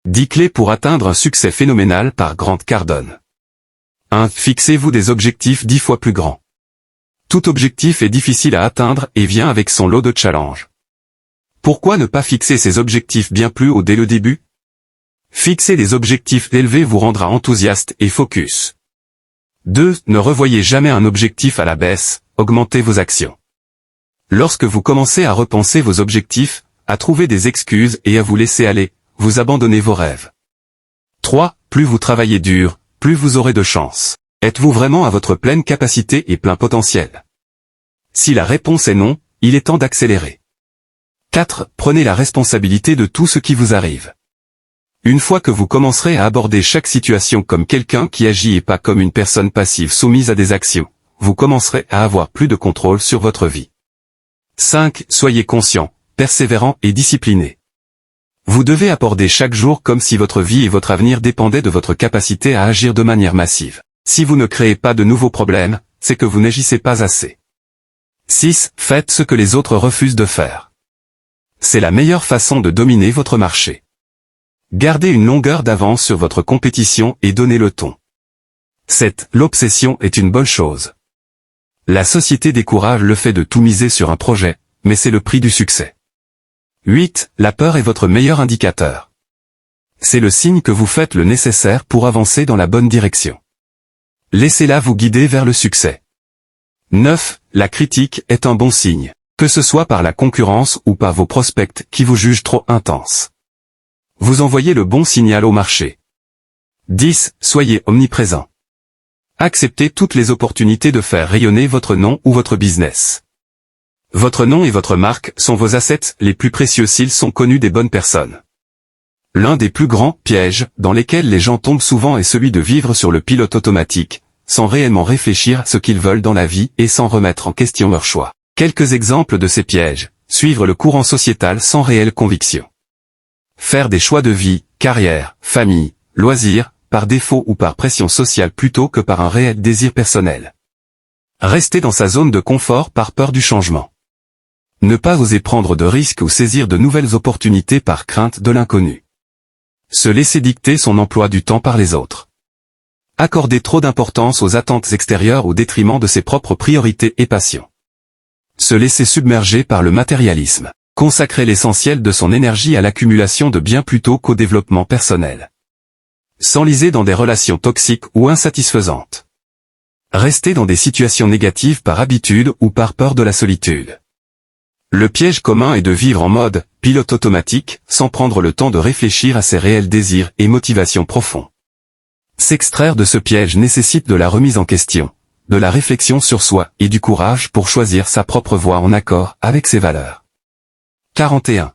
10 clés pour atteindre un succès phénoménal par Grant Cardone. 1. Fixez-vous des objectifs 10 fois plus grands. Tout objectif est difficile à atteindre et vient avec son lot de challenges. Pourquoi ne pas fixer ces objectifs bien plus haut dès le début? Fixer des objectifs élevés vous rendra enthousiaste et focus. 2. Ne revoyez jamais un objectif à la baisse, augmentez vos actions. Lorsque vous commencez à repenser vos objectifs, à trouver des excuses et à vous laisser aller, vous abandonnez vos rêves. 3. Plus vous travaillez dur, plus vous aurez de chance. Êtes-vous vraiment à votre pleine capacité et plein potentiel? Si la réponse est non, il est temps d'accélérer. 4. Prenez la responsabilité de tout ce qui vous arrive. Une fois que vous commencerez à aborder chaque situation comme quelqu'un qui agit et pas comme une personne passive soumise à des actions, vous commencerez à avoir plus de contrôle sur votre vie. 5. Soyez conscient, persévérant et discipliné. Vous devez aborder chaque jour comme si votre vie et votre avenir dépendaient de votre capacité à agir de manière massive. Si vous ne créez pas de nouveaux problèmes, c'est que vous n'agissez pas assez. 6. Faites ce que les autres refusent de faire. C'est la meilleure façon de dominer votre marché. Gardez une longueur d'avance sur votre compétition et donnez le ton. 7. L'obsession est une bonne chose. La société décourage le fait de tout miser sur un projet, mais c'est le prix du succès. 8. La peur est votre meilleur indicateur. C'est le signe que vous faites le nécessaire pour avancer dans la bonne direction. Laissez-la vous guider vers le succès. 9. La critique est un bon signe, que ce soit par la concurrence ou par vos prospects qui vous jugent trop intense. Vous envoyez le bon signal au marché. 10. Soyez omniprésent. Acceptez toutes les opportunités de faire rayonner votre nom ou votre business. Votre nom et votre marque sont vos assets les plus précieux s'ils sont connus des bonnes personnes. L'un des plus grands pièges dans lesquels les gens tombent souvent est celui de vivre sur le pilote automatique, sans réellement réfléchir à ce qu'ils veulent dans la vie et sans remettre en question leurs choix. Quelques exemples de ces pièges: suivre le courant sociétal sans réelle conviction. Faire des choix de vie, carrière, famille, loisirs, par défaut ou par pression sociale plutôt que par un réel désir personnel. Rester dans sa zone de confort par peur du changement. Ne pas oser prendre de risques ou saisir de nouvelles opportunités par crainte de l'inconnu. Se laisser dicter son emploi du temps par les autres. Accorder trop d'importance aux attentes extérieures au détriment de ses propres priorités et passions. Se laisser submerger par le matérialisme. Consacrer l'essentiel de son énergie à l'accumulation de biens plutôt qu'au développement personnel. S'enliser dans des relations toxiques ou insatisfaisantes. Rester dans des situations négatives par habitude ou par peur de la solitude. Le piège commun est de vivre en mode pilote automatique, sans prendre le temps de réfléchir à ses réels désirs et motivations profonds. S'extraire de ce piège nécessite de la remise en question, de la réflexion sur soi et du courage pour choisir sa propre voie en accord avec ses valeurs. 41.